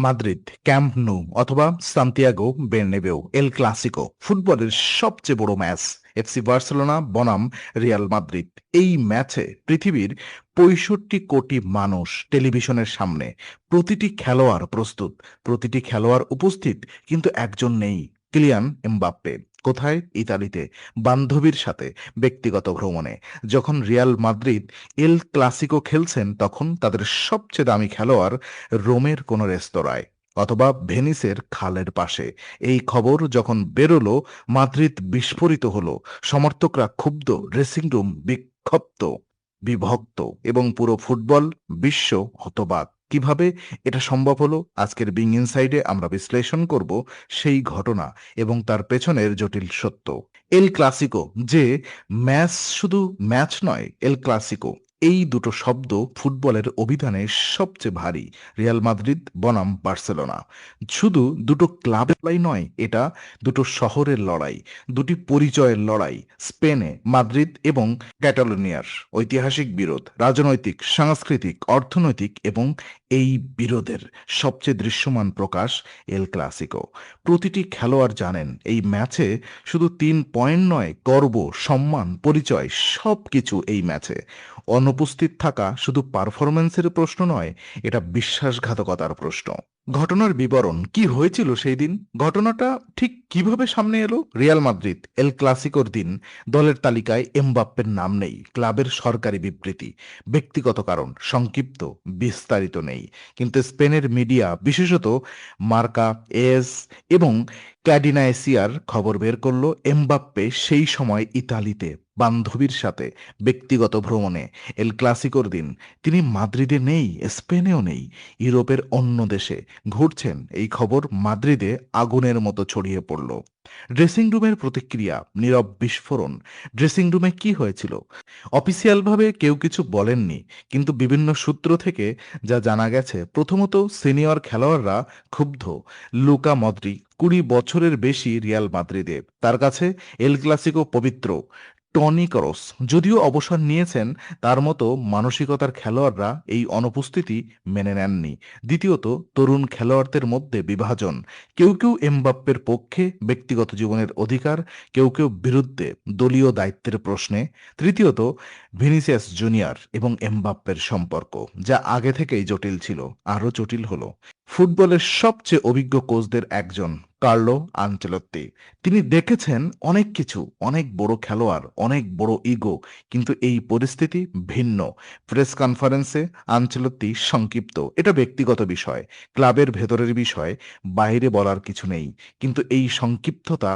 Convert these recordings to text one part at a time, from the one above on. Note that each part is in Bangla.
মাদ্রিদ, ক্যাম্প নু অথবা সান্তিয়াগো বের্নেবেউ, এল ক্লাসিকো ফুটবলের সবচেয়ে বড় ম্যাচ। এফসি বার্সেলোনা বনাম রিয়াল মাদ্রিদ। এই ম্যাচে পৃথিবীর 65 কোটি মানুষ টেলিভিশনের সামনে। প্রতিটি খেলোয়াড় প্রস্তুত, প্রতিটি খেলোয়াড় উপস্থিত, কিন্তু একজন নেই, কিলিয়ান এমবাপ্পে। কোথায়? ইতালিতে, বান্ধবীর সাথে ব্যক্তিগত ভ্রমণে। যখন রিয়াল মাদ্রিদ এল ক্লাসিকো খেলছেন, তখন তাদের সবচেয়ে দামি খেলোয়াড় রোমের কোনো রেস্তোরাঁয় অথবা ভেনিসের খালের পাশে। এই খবর যখন বেরোলো, মাদ্রিদ বিস্ফোরিত হলো, সমর্থকরা ক্ষুব্ধ, ড্রেসিং রুম বিক্ষিপ্ত, বিভক্ত, এবং পুরো ফুটবল বিশ্ব হতবাক। কিভাবে এটা সম্ভব হলো? আজকের বিং ইনসাইডে আমরা বিশ্লেষণ করব সেই ঘটনা এবং তার পেছনের জটিল সত্য। এল ক্লাসিকো যে ম্যাচ, শুধু ম্যাচ নয়, এল ক্লাসিকো এই দুটো শব্দ ফুটবলের অভিধানে সবচেয়ে ভারী। রিয়াল মাদ্রিদ বনাম বার্সেলোনা শুধু দুটো ক্লাবের লড়াই নয়, এটা দুটো শহরের লড়াই, দুটি পরিচয়ের লড়াই। স্পেনে মাদ্রিদ এবং ক্যাটালোনিয়ার ঐতিহাসিক বিরোধ, রাজনৈতিক, সাংস্কৃতিক, অর্থনৈতিক, এবং এই বিরোধের সবচেয়ে দৃশ্যমান প্রকাশ এল ক্লাসিকো। প্রতিটি খেলোয়াড় জানেন এই ম্যাচে শুধু 3 পয়েন্ট নয়, গর্ব, সম্মান, পরিচয়, সব কিছু এই ম্যাচে। অনুপস্থিত থাকা শুধু পারফরম্যান্সের প্রশ্ন নয়, এটা বিশ্বাসঘাতকতার প্রশ্ন। ঘটনার বিবরণ কি হয়েছিল সেই দিন? ঘটনাটা ঠিক কিভাবে সামনে এলো? রিয়াল মাদ্রিদ এল ক্লাসিকোর দিন দলের তালিকায় এমবাপ্পের নাম নেই। ক্লাবের সরকারি বিবৃতি, ব্যক্তিগত কারণ সংক্ষিপ্ত, বিস্তারিত নেই। কিন্তু স্পেনের মিডিয়া, বিশেষত মার্কা, এস এবং ক্যাডিনা এসিয়ার খবর বের করলো এমবাপ্পে সেই সময় ইতালিতে বান্ধবীর সাথে ব্যক্তিগত ভ্রমণে। এল ক্লাসিকোর দিন তিনি মাদ্রিদে নেই, স্পেনেও নেই, ইউরোপের অন্য দেশে ঘুরছেন। এই খবর মাদ্রিদে আগুনের মতো ছড়িয়ে পড়ল। ড্রেসিং রুমের প্রতিক্রিয়া, নীরব বিস্ফোরণ। ড্রেসিং রুমে কি হয়েছিল? অফিসিয়ালভাবে কেউ কিছু বলেননি, কিন্তু বিভিন্ন সূত্র থেকে যা জানা গেছে, প্রথমত সিনিয়র খেলোয়াড়রা ক্ষুব্ধ। লুকা মদ্রিক 20 বছরের বেশি রিয়াল মাদ্রিদে, তার কাছে এল ক্লাসিকো পবিত্র। টনি ক্রস যদিও অবসর নিয়েছেন, তার মতো মানসিকতার খেলোয়াড়রা এই অনুপস্থিতি মেনে নেননি। দ্বিতীয়ত, তরুণ খেলোয়াড়দের মধ্যে বিভাজন। কেউ কেউ এমবাপ্পের পক্ষে, ব্যক্তিগত জীবনের অধিকার, কেউ কেউ বিরুদ্ধে, দলীয় দায়িত্বের প্রশ্নে। তৃতীয়ত, ভিনিসিয়াস জুনিয়র এবং এমবাপ্পের সম্পর্ক, যা আগে থেকেই জটিল ছিল, আরও জটিল হলো। ফুটবলের সবচেয়ে অভিজ্ঞ কোচদের একজন, কার্লো আনচেলত্তি, তিনি দেখেছেন অনেক কিছু, অনেক বড় খেলোয়াড়, অনেক বড় ইগো, কিন্তু এই পরিস্থিতি ভিন্ন। প্রেস কনফারেন্সে আনচেলত্তি সংক্ষিপ্ত, এটা ব্যক্তিগত বিষয়, ক্লাবের ভেতরের বিষয়, বাইরে বলার কিছু নেই। কিন্তু এই সংক্ষিপ্ততা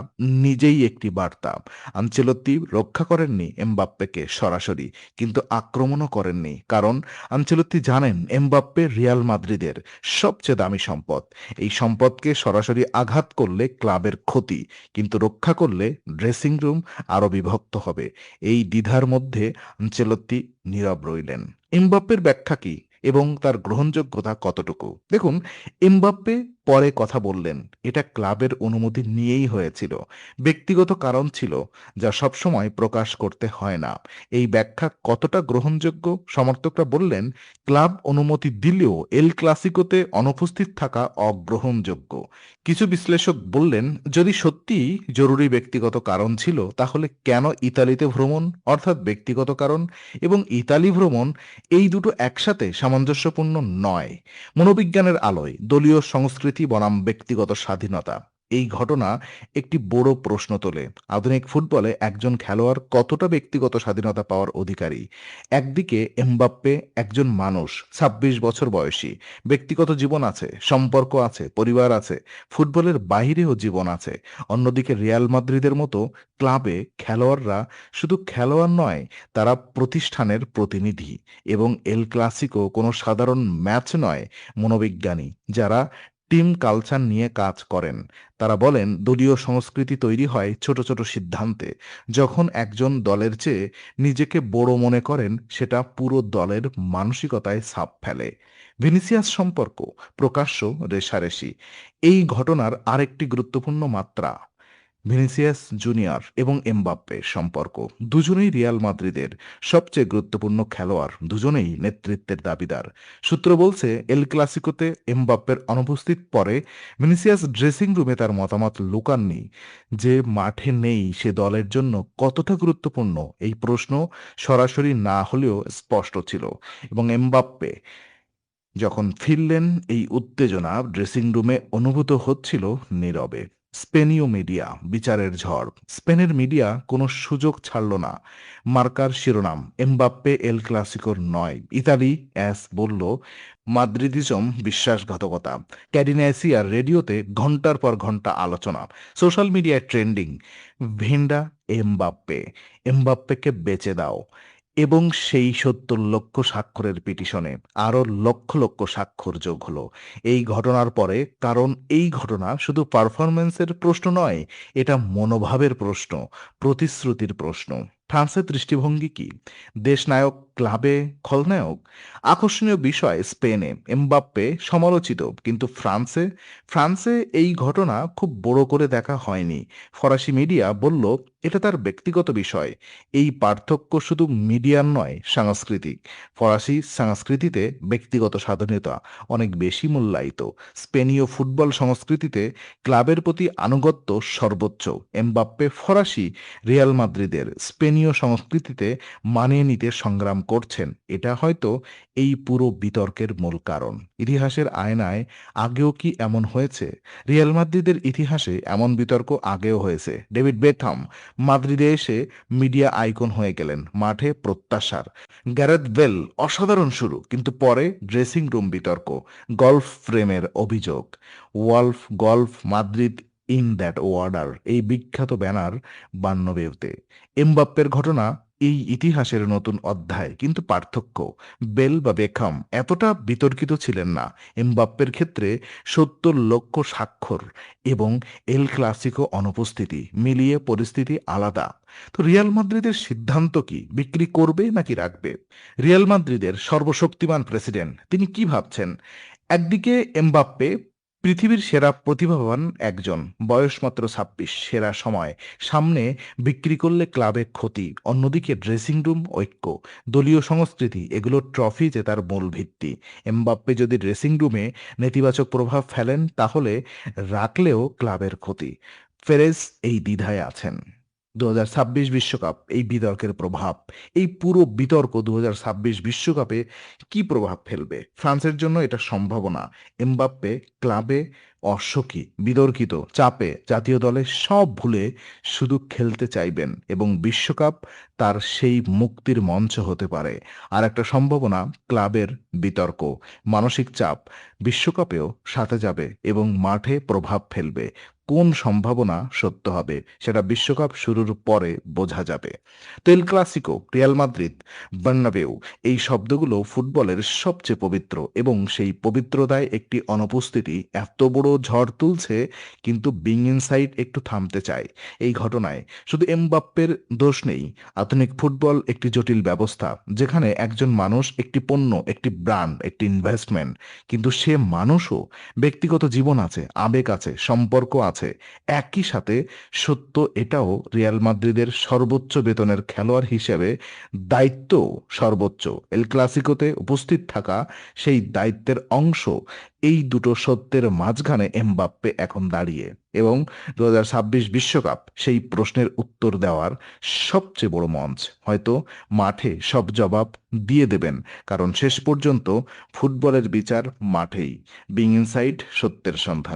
নিজেই একটি বার্তা। আনচেলত্তি রক্ষা করেননি এমবাপ্পেকে সরাসরি, কিন্তু আক্রমণও করেননি, কারণ আনচেলত্তি জানেন এমবাপ্পে রিয়াল মাদ্রিদের সবচেয়ে দামি সম্পদ। এই সম্পদকে সরাসরি আঘাত করলে ক্লাবের ক্ষতি, কিন্তু রক্ষা করলে ড্রেসিং রুম আরো বিভক্ত হবে। এই দ্বিধার মধ্যে আনচেলত্তি নীরব রইলেন। এমবাপ্পের ব্যাখ্যা কি এবং তার গ্রহণযোগ্যতা কতটুকু? দেখুন, এমবাপ্পে পরে কথা বললেন, এটা ক্লাবের অনুমতি নিয়েই হয়েছিল, ব্যক্তিগত কারণ ছিল যা সবসময় প্রকাশ করতে হয় না। এই ব্যাখ্যা কতটা গ্রহণযোগ্য? সমর্থকরা বললেন ক্লাব অনুমতি দিলেও এল ক্লাসিকোতে অনুপস্থিত থাকা অগ্রহণযোগ্য। কিছু বিশ্লেষক বললেন যদি সত্যিই জরুরি ব্যক্তিগত কারণ ছিল, তাহলে কেন ইতালিতে ভ্রমণ, অর্থাৎ ব্যক্তিগত কারণ এবং ইতালি ভ্রমণ, এই দুটো একসাথে সামঞ্জস্যপূর্ণ নয়। মনোবিজ্ঞানের আলোয় দলীয় সংস্কৃতি বনাম ব্যক্তিগত স্বাধীনতা, এই ঘটনা একটি বড় প্রশ্ন তোলে। আধুনিক ফুটবলে একজন খেলোয়াড় কতটা ব্যক্তিগত স্বাধীনতা পাওয়ার অধিকারী? একদিকে এমবাপ্পে একজন মানুষ, 26 বছর বয়সী, ব্যক্তিগত জীবন আছে, সম্পর্ক আছে, পরিবার আছে, ফুটবলের বাইরেও জীবন আছে। অন্যদিকে রিয়াল মাদ্রিদের মতো ক্লাবে খেলোয়াড়রা শুধু খেলোয়াড় নয়, তারা প্রতিষ্ঠানের প্রতিনিধি। এবং এল ক্লাসিকো কোনো সাধারণ ম্যাচ নয়। মনোবিজ্ঞানী যারা টিম কালচার নিয়ে কাজ করেন, তারা বলেন দলীয় সংস্কৃতি তৈরি হয় ছোট ছোট সিদ্ধান্তে। যখন একজন দলের চেয়ে নিজেকে বড় মনে করেন, সেটা পুরো দলের মানসিকতায় ছাপ ফেলে। ভিনিসিয়াস সম্পর্ক, প্রকাশ্য রেষারেষি, এই ঘটনার আরেকটি গুরুত্বপূর্ণ মাত্রা। ভিনিসিয়াস জুনিয়র এবং এমবাপ্পে সম্পর্ক দুজনেই রিয়াল মাদ্রিদের সবচেয়ে গুরুত্বপূর্ণ খেলোয়াড়, দুজনেই নেতৃত্বের দাবিদার। সূত্র বলছে এল ক্লাসিকোতে এমবাপ্পের অনুপস্থিত পরে ভিনিসিয়াস ড্রেসিং রুমে তার মতামত লুকাননি। যে মাঠে নেই সে দলের জন্য কতটা গুরুত্বপূর্ণ, এই প্রশ্ন সরাসরি না হলেও স্পষ্ট ছিল। এবং এমবাপ্পে যখন ফিরলেন, এই উত্তেজনা ড্রেসিং রুমে অনুভূত হচ্ছিল নীরবে। স্পেনীয় মিডিয়া বিচারের ঝড়। স্পেনের মিডিয়া কোনো সুযোগ ছাড়ল না। মার্কার শিরোনাম, এমবাপ্পে এল ক্লাসিকোর নয়। ইতালি অ্যাস বলল মাদ্রিদিজম বিশ্বাসঘাতকতা। ক্যাডিনাইসিয়ার রেডিওতে ঘন্টার পর ঘন্টা আলোচনা। সোশ্যাল মিডিয়ায় ট্রেন্ডিং, ভেন্ডা এমবাপ্পে, এমবাপ্পেকে বেচে দাও। এবং সেই ৭০ লক্ষ স্বাক্ষরের পিটিশনে আরও লক্ষ লক্ষ স্বাক্ষর যোগ হলো এই ঘটনার পরে। কারণ এই ঘটনা শুধু পারফরম্যান্সের প্রশ্ন নয়, এটা মনোভাবের প্রশ্ন, প্রতিশ্রুতির প্রশ্ন। ফ্রান্সের দৃষ্টিভঙ্গি কি? দেশনায়ক ক্লাবে খলনায়ক? আকর্ষণীয় বিষয়, স্পেনে এমবাপ্পে সমালোচিত, কিন্তু ফ্রান্সে ফ্রান্সে এই ঘটনা খুব বড় করে দেখা হয়নি। ফরাসি মিডিয়া বলল এটা তার ব্যক্তিগত বিষয়। এই পার্থক্য শুধু মিডিয়ার নয়, সাংস্কৃতিক। ফরাসি সংস্কৃতিতে ব্যক্তিগত স্বাধীনতা অনেক বেশি মূল্যায়িত। স্পেনীয় ফুটবল সংস্কৃতিতে ক্লাবের প্রতি আনুগত্য সর্বোচ্চ। এমবাপ্পে ফরাসি, রিয়াল মাদ্রিদের স্পেনীয় সংস্কৃতিতে মানিয়ে নিতে সংগ্রাম করছেন। এটা হয়তো এই পুরো বিতর্কের মূল কারণ। ইতিহাসের আয়নায় আগেও কি এমন হয়েছে? রিয়াল মাদ্রিদের ইতিহাসে এমন বিতর্ক আগেও হয়েছে। ডেভিড বেকহাম মাদ্রিদে এসে মিডিয়া আইকন হয়ে গেলেন, মাঠে প্রত্যাশার। গ্যারেথ বেল অসাধারণ শুরু, কিন্তু পরে ড্রেসিং রুম বিতর্ক। গল্ফ ফ্রেমের অভিযোগ, ওয়ালফ golf Madrid in that warder, এই বিখ্যাত ব্যানার বান্নবেউতে। এমবাপ্পের ঘটনা এই ইতিহাসের নতুন অধ্যায়, কিন্তু পার্থক্য, বেল বা বেকহাম এতটা বিতর্কিত ছিলেন না। এমবাপ্পের ক্ষেত্রে ৭০ লক্ষ স্বাক্ষর এবং এল ক্লাসিকো অনুপস্থিতি মিলিয়ে পরিস্থিতি আলাদা। তো রিয়াল মাদ্রিদের সিদ্ধান্ত কি? বিক্রি করবে নাকি রাখবে? রিয়াল মাদ্রিদের সর্বশক্তিমান প্রেসিডেন্ট তিনি কি ভাবছেন? একদিকে এমবাপ্পে পৃথিবীর সেরা প্রতিভাবান একজন, বয়স মাত্র ২৬, সেরা সময়। সামনে বিক্রি করলে ক্লাবে ক্ষতি। অন্যদিকে ড্রেসিং রুম ঐক্য, দলীয় সংস্কৃতি, এগুলো ট্রফি জেতার মূল ভিত্তি। এমবাপ্পে যদি ড্রেসিং রুমে নেতিবাচক প্রভাব ফেলেন তাহলে রাখলেও ক্লাবের ক্ষতি। ফেরেজ এই দ্বিধায় আছেন। ২০২৬ বিশ্বকাপ, এই বিতর্কের প্রভাব, এই পুরো বিতর্ক ২০২৬ বিশ্বকাপে কি প্রভাব ফেলবে? ফ্রান্সের জন্য এটা সম্ভাবনা। এমবাপ্পে ক্লাবে অস্বকী, বিতর্কিত, চাপে, জাতীয় দলে সব ভুলে শুধু খেলতে চাইবেন এবং বিশ্বকাপ তার সেই মুক্তির মঞ্চ হতে পারে। আর একটা সম্ভাবনা, ক্লাবের বিতর্ক, মানসিক চাপ বিশ্বকাপেও সাথে যাবে এবং মাঠে প্রভাব ফেলবে। কোন সম্ভাবনা সত্য হবে সেটা বিশ্বকাপ শুরুর পরে বোঝা যাবে। তো এল ক্লাসিকো, রিয়াল মাদ্রিদ, বার্নাবেউ, এই শব্দগুলো ফুটবলের সবচেয়ে পবিত্র, এবং সেই পবিত্রতায় একটি অনুপস্থিতি এত বড় ঝড় তুলছে। কিন্তু বিং ইনসাইড একটু থামতে চায়। এই ঘটনায় শুধু এমবাপ্পের দোষ নেই। আধুনিক ফুটবল একটি জটিল ব্যবস্থা, যেখানে একজন মানুষ একটি পণ্য, একটি ব্র্যান্ড, একটি ইনভেস্টমেন্ট। কিন্তু সে মানুষও, ব্যক্তিগত জীবন আছে, আবেগ আছে, সম্পর্ক আছে। একই সাথে সত্য এটাও, রিয়াল মাদ্রিদের সর্বোচ্চ বেতনের খেলোয়াড় হিসেবে দায়িত্ব সর্বোচ্চ। এল ক্লাসিকোতে উপস্থিত থাকা সেই দায়িত্বের অংশ। এই দুটো সত্যের মাঝখানে এমবাপ্পে এখন দাঁড়িয়ে, এবং ২০২৬ বিশ্বকাপ সেই প্রশ্নের উত্তর দেওয়ার সবচেয়ে বড় মঞ্চ। হয়তো মাঠে সব জবাব দিয়ে দেবেন, কারণ শেষ পর্যন্ত ফুটবলের বিচার মাঠেই। বিং ইনসাইড, সত্যের সন্ধান।